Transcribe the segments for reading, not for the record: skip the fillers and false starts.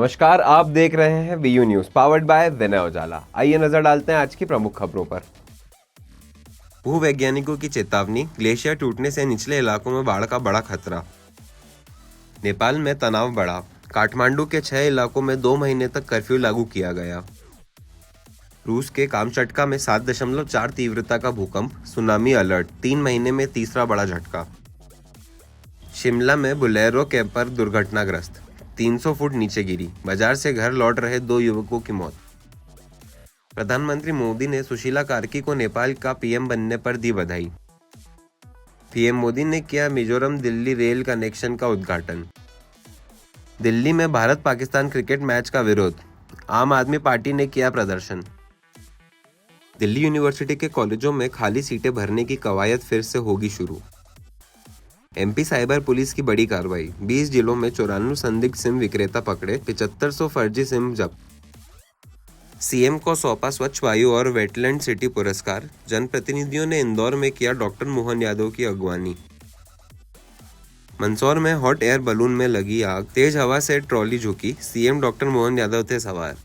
नमस्कार, आप देख रहे हैं वीयू न्यूज पावर्ड बाय विनय उजाला। आइए नजर डालते हैं आज की प्रमुख खबरों पर। भूवैज्ञानिकों की चेतावनी, ग्लेशियर टूटने से निचले इलाकों में बाढ़ का बड़ा खतरा। नेपाल में तनाव बढ़ा, काठमांडू के 6 इलाकों में 2 महीने तक कर्फ्यू लागू किया गया। रूस के कामचटका में 7.4 तीव्रता का भूकंप, सुनामी अलर्ट, 3 महीने में तीसरा बड़ा झटका। शिमला में बोलेरो कैंपर दुर्घटनाग्रस्त, 300 फुट नीचे गिरी, बाजार से घर लौट रहे 2 युवकों की मौत। प्रधानमंत्री मोदी ने सुशीला कार्की को नेपाल का पीएम बनने पर दी बधाई। पीएम मोदी ने किया मिजोरम दिल्ली रेल कनेक्शन का उद्घाटन। दिल्ली में भारत पाकिस्तान क्रिकेट मैच का विरोध, आम आदमी पार्टी ने किया प्रदर्शन। दिल्ली यूनिवर्सिटी के कॉलेजों में खाली सीटें भरने की कवायद फिर से होगी शुरू। एमपी साइबर पुलिस की बड़ी कार्रवाई, 20 जिलों में 94 संदिग्ध सिम विक्रेता पकड़े, 7500 फर्जी सिम जब्त। सीएम को सौंपा स्वच्छ वायु और वेटलैंड सिटी पुरस्कार, जनप्रतिनिधियों ने इंदौर में किया डॉक्टर मोहन यादव की अगवानी। मंदसौर में हॉट एयर बलून में लगी आग, तेज हवा से ट्रॉली झुकी, सीएम डॉक्टर मोहन यादव थे सवार।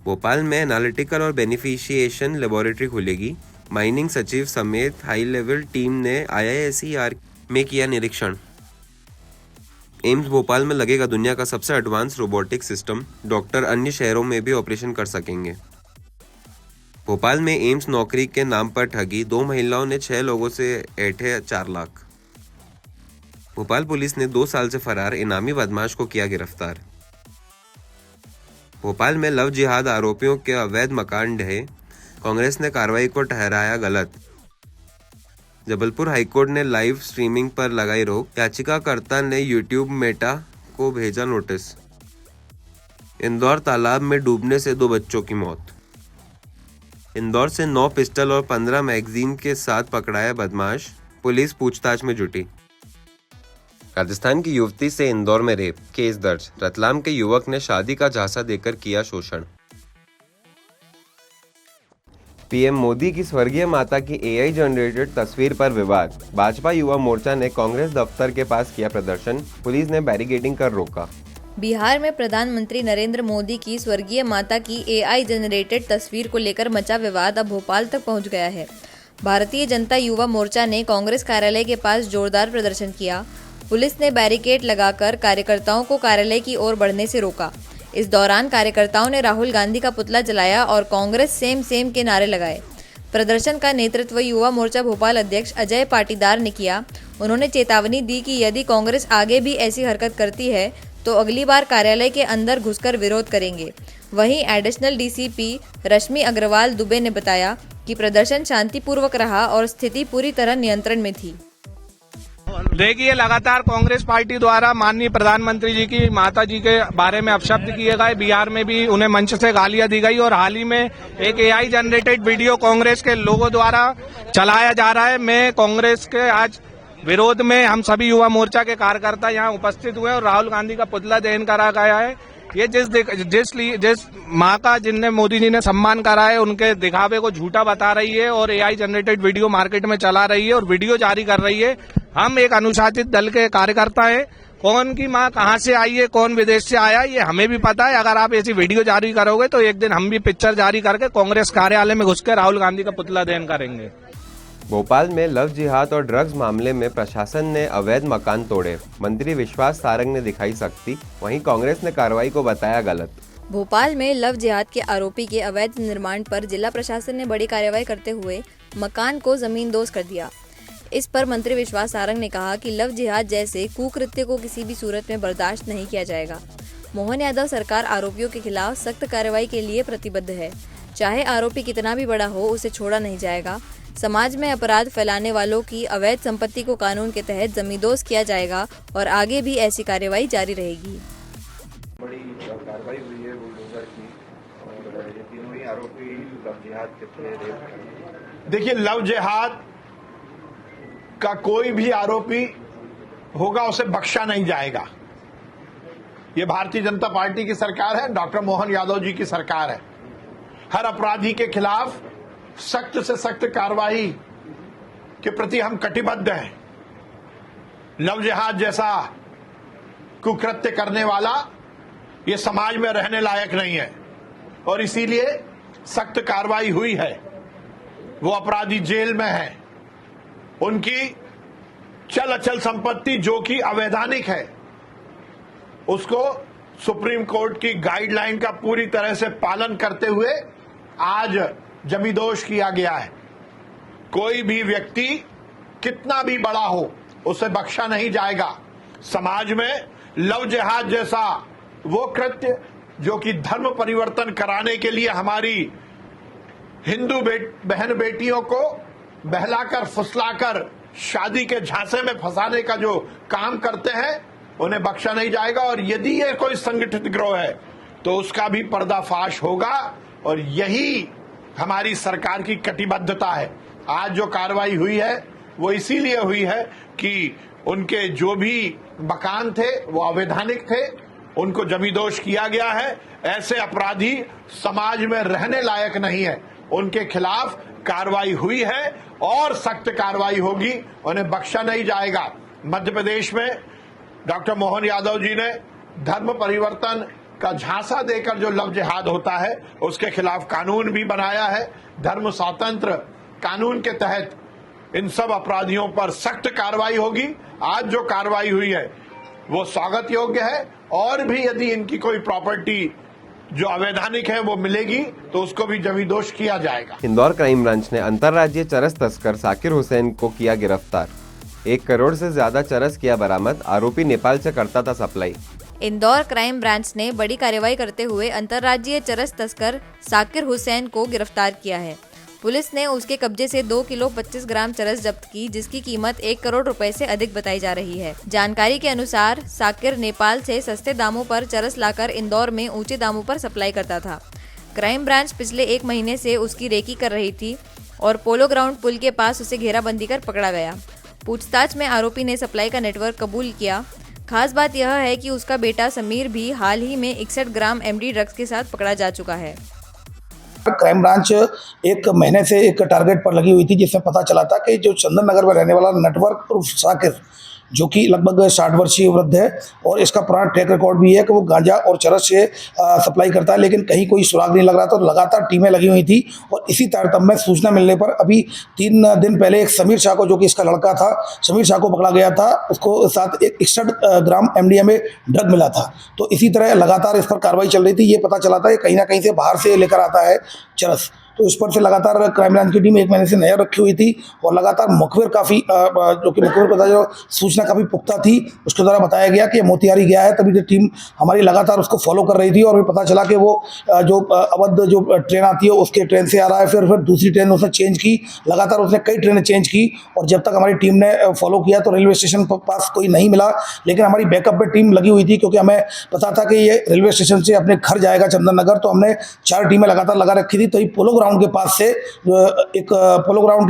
भोपाल में एनालिटिकल और बेनिफिशिएशन लेबोरेटरी खुलेगी, माइनिंग सचिव समेत हाई लेवल टीम ने IISER में किया निरीक्षण। एम्स भोपाल में लगेगा दुनिया का सबसे एडवांस रोबोटिक सिस्टम, डॉक्टर अन्य शहरों में भी ऑपरेशन कर सकेंगे। भोपाल में एम्स नौकरी के नाम पर ठगी, 2 महिलाओं ने 6 लोगों से ऐंठे 4 लाख। भोपाल पुलिस ने 2 साल से फरार इनामी बदमाश को किया गिरफ्तार। भोपाल में लव जिहाद आरोपियों के अवैध मकान ढहे, कांग्रेस ने कार्रवाई को ठहराया गलत। जबलपुर हाईकोर्ट ने लाइव स्ट्रीमिंग पर लगाई रोक, याचिकाकर्ता ने यूट्यूब मेटा को भेजा नोटिस। इंदौर तालाब में डूबने से 2 बच्चों की मौत। इंदौर से 9 पिस्टल और 15 मैगजीन के साथ पकड़ाया बदमाश, पुलिस पूछताछ में जुटी। राजस्थान की युवती से इंदौर में रेप, केस दर्ज, रतलाम के युवक ने शादी का झांसा देकर किया शोषण। पीएम मोदी की स्वर्गीय माता की AI जनरेटेड तस्वीर पर विवाद, भाजपा युवा मोर्चा ने कांग्रेस दफ्तर के पास किया प्रदर्शन, पुलिस ने बैरिकेडिंग कर रोका। बिहार में प्रधानमंत्री नरेंद्र मोदी की स्वर्गीय माता की AI जनरेटेड तस्वीर को लेकर मचा विवाद अब भोपाल तक पहुंच गया है। भारतीय जनता युवा मोर्चा ने कांग्रेस कार्यालय के पास जोरदार प्रदर्शन किया। पुलिस ने बैरिकेड लगाकर कार्यकर्ताओं को कार्यालय की ओर बढ़ने से रोका। इस दौरान कार्यकर्ताओं ने राहुल गांधी का पुतला जलाया और कांग्रेस सेम सेम के नारे लगाए। प्रदर्शन का नेतृत्व युवा मोर्चा भोपाल अध्यक्ष अजय पाटीदार ने किया। उन्होंने चेतावनी दी कि यदि कांग्रेस आगे भी ऐसी हरकत करती है तो अगली बार कार्यालय के अंदर घुसकर विरोध करेंगे। वहीं एडिशनल DCP रश्मि अग्रवाल दुबे ने बताया कि प्रदर्शन शांतिपूर्वक रहा और स्थिति पूरी तरह नियंत्रण में थी। देखिए, लगातार कांग्रेस पार्टी द्वारा माननीय प्रधानमंत्री जी की माता जी के बारे में अपशब्द किए गए, बिहार में भी उन्हें मंच से गालियां दी गई और हाल ही में एक AI जनरेटेड वीडियो कांग्रेस के लोगों द्वारा चलाया जा रहा है। मैं कांग्रेस के आज विरोध में हम सभी युवा मोर्चा के कार्यकर्ता यहाँ उपस्थित हुए और राहुल गांधी का पुतला दहन करा गया है। ये जिस माँ का जिनने मोदी जी ने सम्मान करा है, उनके दिखावे को झूठा बता रही है और AI जनरेटेड वीडियो मार्केट में चला रही है और वीडियो जारी कर रही है। हम एक अनुशासित दल के कार्यकर्ता हैं। कौन की माँ कहाँ से आई है, कौन विदेश से आया, ये हमें भी पता है। अगर आप ऐसी वीडियो जारी करोगे तो एक दिन हम भी पिक्चर जारी करके कांग्रेस कार्यालय में घुसकर राहुल गांधी का पुतला दहन करेंगे। भोपाल में लव जिहाद और ड्रग्स मामले में प्रशासन ने अवैध मकान तोड़े, मंत्री विश्वास सारंग ने दिखाई सख्ती, वहीं कांग्रेस ने कार्रवाई को बताया गलत। भोपाल में लव जिहाद के आरोपी के अवैध निर्माण पर जिला प्रशासन ने बड़ी कार्रवाई करते हुए मकान को जमींदोज कर दिया। इस पर मंत्री विश्वास सारंग ने कहा कि लव जिहाद जैसे कुकृत्य को किसी भी सूरत में बर्दाश्त नहीं किया जाएगा। मोहन यादव सरकार आरोपियों के खिलाफ सख्त कार्रवाई के लिए प्रतिबद्ध है। चाहे आरोपी कितना भी बड़ा हो, उसे छोड़ा नहीं जाएगा। समाज में अपराध फैलाने वालों की अवैध संपत्ति को कानून के तहत जमींदोज किया जाएगा और आगे भी ऐसी कार्रवाई जारी रहेगी। बड़ी कार्रवाई हुई है बुलडोजर की और ये तीनों ही आरोपी लव जिहाद के थे। देखिए, लव जिहाद का कोई भी आरोपी होगा उसे बख्शा नहीं जाएगा। ये भारतीय जनता पार्टी की सरकार है, डॉक्टर मोहन यादव जी की सरकार है। हर अपराधी के खिलाफ सख्त से सख्त कार्रवाई के प्रति हम कटिबद्ध हैं। लव जिहाद जैसा कुकृत्य करने वाला ये समाज में रहने लायक नहीं है और इसीलिए सख्त कार्रवाई हुई है। वो अपराधी जेल में है, उनकी चल अचल संपत्ति जो कि अवैधानिक है उसको सुप्रीम कोर्ट की गाइडलाइन का पूरी तरह से पालन करते हुए आज जमीदोश किया गया है। कोई भी व्यक्ति कितना भी बड़ा हो उसे बख्शा नहीं जाएगा। समाज में लव जिहाद जैसा वो कृत्य जो कि धर्म परिवर्तन कराने के लिए हमारी हिंदू बहन बेटियों को बहलाकर फुसलाकर शादी के झांसे में फंसाने का जो काम करते हैं उन्हें बख्शा नहीं जाएगा। और यदि ये कोई संगठित गिरोह है तो उसका भी पर्दाफाश होगा और यही हमारी सरकार की कटिबद्धता है। आज जो कार्रवाई हुई है वो इसीलिए हुई है कि उनके जो भी मकान थे वो अवैधानिक थे, उनको जमीदोश किया गया है। ऐसे अपराधी समाज में रहने लायक नहीं है, उनके खिलाफ कार्रवाई हुई है और सख्त कार्रवाई होगी, उन्हें बख्शा नहीं जाएगा। मध्य प्रदेश में डॉक्टर मोहन यादव जी ने धर्म परिवर्तन का झांसा देकर जो लव जिहाद होता है उसके खिलाफ कानून भी बनाया है। धर्म स्वातंत्र कानून के तहत इन सब अपराधियों पर सख्त कार्रवाई होगी। आज जो कार्रवाई हुई है वो स्वागत योग्य है और भी यदि इनकी कोई प्रॉपर्टी जो अवैधानिक है वो मिलेगी तो उसको भी जमीदोश किया जाएगा। इंदौर क्राइम ब्रांच ने अंतर्राज्यीय चरस तस्कर साकिर हुसैन को किया गिरफ्तार। 1 करोड़ से ज्यादा चरस किया बरामद। आरोपी नेपाल से करता था सप्लाई। इंदौर क्राइम ब्रांच ने बड़ी कार्रवाई करते हुए अंतर्राज्यीय चरस तस्कर साकिर हुसैन को गिरफ्तार किया है। पुलिस ने उसके कब्जे से 2 किलो 25 ग्राम चरस जब्त की, जिसकी कीमत 1 करोड़ रुपए से अधिक बताई जा रही है। जानकारी के अनुसार साकिर नेपाल से सस्ते दामों पर चरस लाकर इंदौर में ऊंचे दामों पर सप्लाई करता था। क्राइम ब्रांच पिछले 1 महीने से उसकी रेकी कर रही थी और पोलो ग्राउंड पुल के पास उसे घेराबंदी कर पकड़ा गया। पूछताछ में आरोपी ने सप्लाई का नेटवर्क कबूल किया। खास बात यह है कि उसका बेटा समीर भी हाल ही में 61 ग्राम एमडी ड्रग्स के साथ पकड़ा जा चुका है। क्राइम ब्रांच 1 महीने से एक टारगेट पर लगी हुई थी, जिसमें पता चला था कि जो चंदन नगर में रहने वाला नेटवर्क उर्फ साकिर, जो कि लगभग 60 वर्षीय वृद्ध है और इसका पुराना ट्रैक रिकॉर्ड भी है कि वो गांजा और चरस से सप्लाई करता है, लेकिन कहीं कोई सुराग नहीं लग रहा था। तो लगातार टीमें लगी हुई थी और इसी तारतम्य में सूचना मिलने पर अभी 3 दिन पहले एक समीर शाह को, जो कि इसका लड़का था, समीर शाह को पकड़ा गया था। उसको साथ एक 61 ग्राम MDMA ड्रग मिला था। तो इसी तरह लगातार इस पर कार्रवाई चल रही थी। ये पता चला था कि कहीं ना कहीं से बाहर से लेकर आता है चरस। तो इस पर से लगातार क्राइम ब्रांच की टीम 1 महीने से नजर रखी हुई थी और लगातार मुखबिर काफ़ी जो कि मुखबिर को जो सूचना काफ़ी पुख्ता थी, उसके द्वारा बताया गया कि मोतिहारी गया है। तभी जो टीम हमारी लगातार उसको फॉलो कर रही थी और फिर पता चला कि वो जो अवध जो ट्रेन आती है उसके ट्रेन से आ रहा है। फिर दूसरी ट्रेन उसने चेंज की, लगातार उसने कई ट्रेनें चेंज की और जब तक हमारी टीम ने फॉलो किया तो रेलवे स्टेशन पर पास कोई नहीं मिला। लेकिन हमारी बैकअप पे टीम लगी हुई थी क्योंकि हमें पता था कि ये रेलवे स्टेशन से अपने घर जाएगा चंदन नगर। तो हमने 4 टीमें लगातार लगा रखी थी। तो ये पोलो ग्राउंड के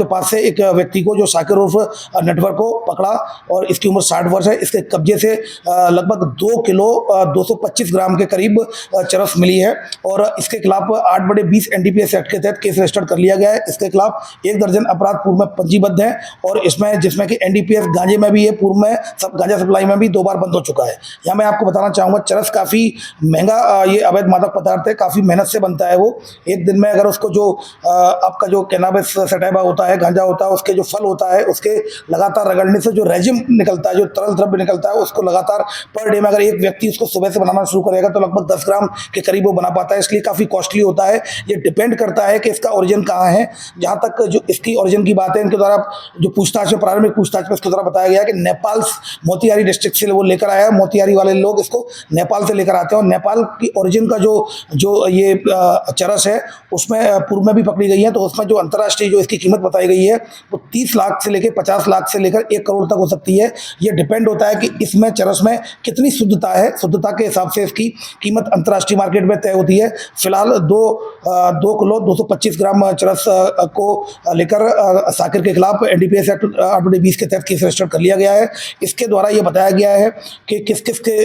पास से एक व्यक्ति को, जो साकिर उर्फ नेटवर्क को पकड़ा और इसकी उम्र 60 वर्ष है। इसके कब्जे से लगभग 2 किलो 225 ग्राम के करीब चरस मिली है और इसके खिलाफ 8/20 NDPS एक्ट के तहत केस रजिस्टर्ड कर लिया गया है। इसके खिलाफ 1 दर्जन अपराध पूर्व में पंजीबद्ध हैं और इसमें जिसमें कि NDPS गांजे में भी है, पूर्व में गांजा सप्लाई में भी 2 बार बंद हो चुका है। यहाँ मैं आपको बताना चाहूँगा, चरस काफ़ी महंगा ये अवैध मादक पदार्थ है, काफ़ी मेहनत से बनता है। वो एक दिन में अगर उसको जो आपका जो कैनाबिस सटाइवा होता है, गांजा होता है, उसके जो फल होता है, उसके लगातार रगड़ने से जो रेजिम निकलता है, जो तरल द्रव्य निकलता है, उसको लगातार पर डे में अगर एक व्यक्ति उसको सुबह से बनाना शुरू करेगा तो लगभग 10 ग्राम के करीब वो बना पाता है। इसलिए काफ़ी कॉस्टली होता है। ये डिपेंड करता है कि इसका ओरिजिन कहाँ है। जहाँ तक जो इसकी ओरिजिन की बात है, इनके द्वारा जो पूछताछ में, प्रारंभिक पूछताछ में इसके द्वारा बताया गया कि नेपाल मोतिहारी डिस्ट्रिक्ट से वो लेकर आया है। मोतिहारी वाले लोग इसको नेपाल से लेकर आते हैं और नेपाल की ओरिजिन का जो ये चरस है उसमें पूर्व में भी पकड़ी गई है। तो उसमें जो अंतर्राष्ट्रीय जो इसकी कीमत बताई गई है वो 30 लाख से लेकर 50 लाख से लेकर 1 करोड़ तक हो सकती है। ये डिपेंड होता है कि इसमें चरस में कितनी शुद्धता है। शुद्धता के हिसाब से इसकी कीमत अंतर्राष्ट्रीय मार्केट में तय होती है। फिलहाल 2 किलो 225 ग्राम चरस को लेकर साकिर के खिलाफ NDPS एक्ट 8/20 के तहत केस रजिस्टर्ड कर लिया गया है। इसके द्वारा ये बताया गया है कि किस किस के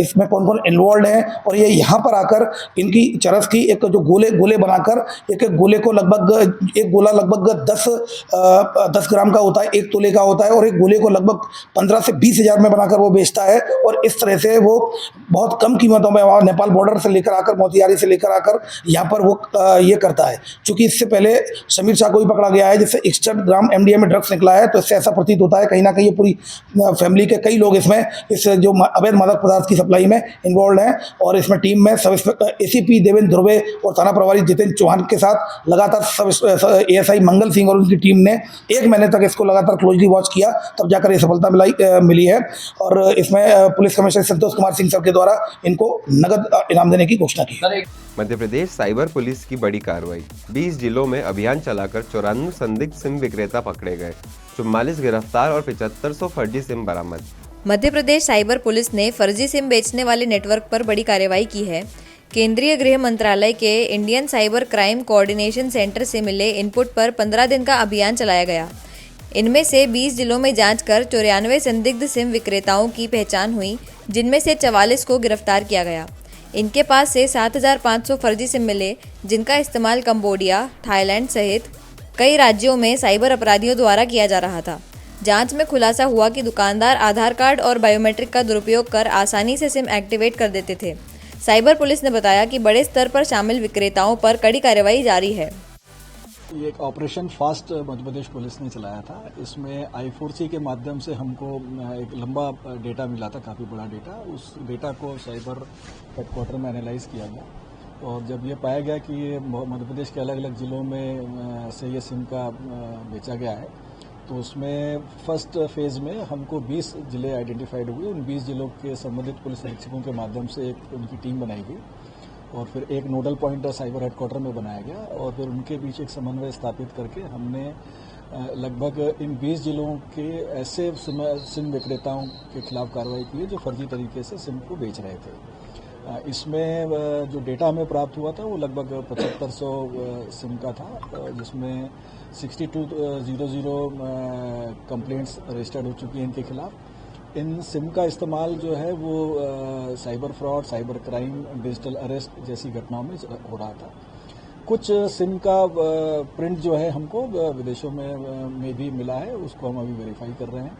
इसमें कौन कौन इन्वॉल्व हैं और ये यहाँ पर आकर इनकी चरस की एक जो गोले बनाकर एक एक गोले को लगभग एक गोला लगभग 10 ग्राम का होता है, 1 तोले का होता है, और एक गोले को लगभग 15 से 20 हज़ार में बनाकर वो बेचता है। और इस तरह से वो बहुत कम कीमतों में वहाँ नेपाल बॉर्डर से लेकर आकर, मोतिहारी से लेकर आकर यहाँ पर वो ये करता है। चूँकि इससे पहले समीर शाह को भी पकड़ा गया है, जिससे 61 ग्राम MDMA ड्रग्स निकला है, तो इससे ऐसा प्रतीत होता है कहीं ना कहीं ये पूरी फैमिली के कई लोग इसमें इस जो अवैध मादक पदार्थ की सप्लाई में इन्वॉल्व हैं। और इसमें टीम में सब ACP देवेंद्र ध्रुवे और थाना प्रभारी जितेंद्र चौहान के साथ लगातार सब ASI मंगल सिंह और उनकी टीम ने 1 महीने तक इसको लगातार क्लोजली वॉच किया, तब जाकर ये सफलता मिली है। और इसमें police commissioner Santosh Kumar Singh sir के द्वारा इनको नगद इनाम देने की घोषणा की। मध्य प्रदेश साइबर पुलिस की बड़ी कार्रवाई, 20 जिलों में अभियान चलाकर 94 संदिग्ध सिम विक्रेता पकड़े गए, 44 गिरफ्तार और 7500 फर्जी सिम बरामद। मध्य प्रदेश साइबर पुलिस ने फर्जी सिम बेचने वाले नेटवर्क पर बड़ी कार्रवाई की है। केंद्रीय गृह मंत्रालय के Indian cyber crime coordination centre से मिले इनपुट पर 15 दिन का अभियान चलाया गया। इनमें से 20 जिलों में जांच कर 94 संदिग्ध सिम विक्रेताओं की पहचान हुई, जिनमें से 44 को गिरफ्तार किया गया। इनके पास से 7500 फर्जी सिम मिले, जिनका इस्तेमाल कंबोडिया, थाईलैंड सहित कई राज्यों में साइबर अपराधियों द्वारा किया जा रहा था। जांच में खुलासा हुआ कि दुकानदार आधार कार्ड और बायोमेट्रिक का दुरुपयोग कर आसानी से सिम एक्टिवेट कर देते थे। साइबर पुलिस ने बताया कि बड़े स्तर पर शामिल विक्रेताओं पर कड़ी कार्रवाई जारी है। ये एक operation fast Madhya Pradesh police ने चलाया था। इसमें I4C के माध्यम से हमको एक लंबा डेटा मिला था, काफ़ी बड़ा डेटा। उस डेटा को साइबर हेडक्वार्टर में एनालाइज किया गया और जब ये पाया गया कि ये मध्य प्रदेश के अलग अलग ज़िलों में से ये सिम का बेचा गया है, तो उसमें फर्स्ट फेज़ में हमको 20 ज़िले आइडेंटिफाइड हुए। उन 20 ज़िलों के संबंधित पुलिस अधीक्षकों के माध्यम से एक उनकी टीम बनाई गई और फिर एक नोडल पॉइंट साइबर हेडक्वार्टर में बनाया गया और फिर उनके बीच एक समन्वय स्थापित करके हमने लगभग इन 20 जिलों के ऐसे सिम विक्रेताओं के खिलाफ कार्रवाई की है जो फर्जी तरीके से सिम को बेच रहे थे। इसमें जो डेटा हमें प्राप्त हुआ था वो लगभग 7500 सिम का था, जिसमें 6200 कंप्लेंट्स रजिस्टर्ड हो चुकी हैं इनके खिलाफ। इन सिम का इस्तेमाल जो है वो cyber fraud, cyber crime, digital arrest जैसी घटनाओं में हो रहा था। कुछ सिम का प्रिंट जो है हमको विदेशों में भी मिला है, उसको हम अभी वेरीफाई कर रहे हैं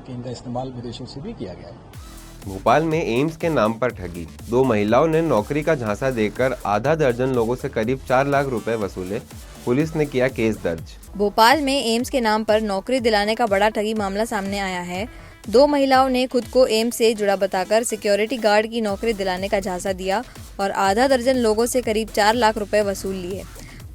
कि इनका इस्तेमाल विदेशों से भी किया गया है। भोपाल में एम्स के नाम पर ठगी, 2 महिलाओं ने नौकरी का झांसा देकर आधा दर्जन लोगों से करीब 4 लाख रुपए वसूले, पुलिस ने किया केस दर्ज। भोपाल में एम्स के नाम पर नौकरी दिलाने का बड़ा ठगी मामला सामने आया है। 2 महिलाओं ने खुद को एम्स से जुड़ा बताकर सिक्योरिटी गार्ड की नौकरी दिलाने का झांसा दिया और आधा दर्जन लोगों से करीब 4 लाख रुपए वसूल लिए।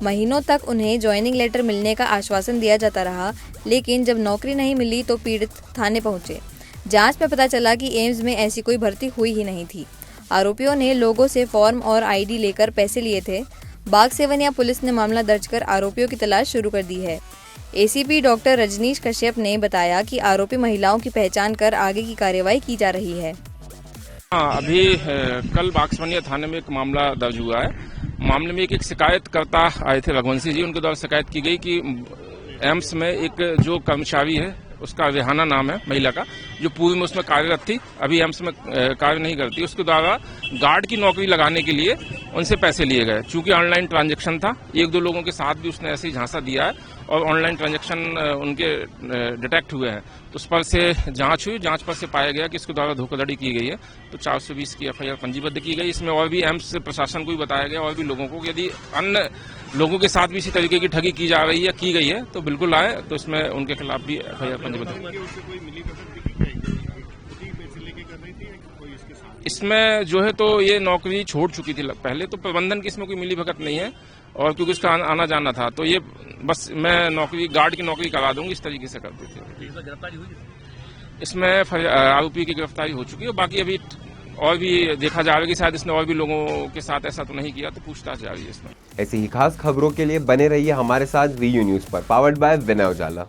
महीनों तक उन्हें ज्वाइनिंग लेटर मिलने का आश्वासन दिया जाता रहा, लेकिन जब नौकरी नहीं मिली तो पीड़ित थाने पहुंचे। जांच में पता चला कि एम्स में ऐसी कोई भर्ती हुई ही नहीं थी। आरोपियों ने लोगों से फॉर्म और ID लेकर पैसे लिए थे। बाग सेवनिया पुलिस ने मामला दर्ज कर आरोपियों की तलाश शुरू कर दी है। ACP डॉक्टर रजनीश कश्यप ने बताया कि आरोपी महिलाओं की पहचान कर आगे की कार्रवाई की जा रही है। अभी कल बागसवनिया थाने में एक मामला दर्ज हुआ है। मामले में एक शिकायतकर्ता आए थे, रघुवंशी जी, उनके द्वारा शिकायत की गई कि एम्स में एक जो कर्मचारी है, उसका रेहाना नाम है महिला का, जो पूर्व में उसमें कार्यरत थी, अभी एम्स में कार्य नहीं करती, उसके द्वारा गार्ड की नौकरी लगाने के लिए उनसे पैसे लिए गए। चूंकि ऑनलाइन ट्रांजैक्शन था, 1-2 लोगों के साथ भी उसने ऐसे ही झांसा दिया है और ऑनलाइन ट्रांजैक्शन उनके डिटेक्ट हुए हैं। तो उस पर से जांच हुई, जांच पर से पाया गया कि इसके द्वारा धोखाधड़ी की गई है, तो 420 की FIR पंजीबद्ध की गई। इसमें और भी एम्स प्रशासन को भी बताया गया और भी लोगों को, यदि अन्य लोगों के साथ भी इसी तरीके की ठगी की जा रही है, की गई है, तो बिल्कुल आए, तो इसमें उनके खिलाफ भी FIR पंजीबद्ध। इसमें जो है तो ये नौकरी छोड़ चुकी थी पहले, तो प्रबंधन की इसमें कोई मिली भगत नहीं है और क्योंकि उसका आना जाना था, तो ये बस मैं नौकरी गार्ड की नौकरी करा दूंगी, इस तरीके से करते थे। इसमें आरोपी की गिरफ्तारी हो चुकी है। बाकी अभी और भी देखा जाएगा कि शायद इसने और भी लोगों के साथ ऐसा तो नहीं किया, तो पूछताछ जारी है इसमें। ऐसी ही खास खबरों के लिए बने रहिए हमारे साथ VU न्यूज़ पर, पावर्ड बाय विनय उजाला।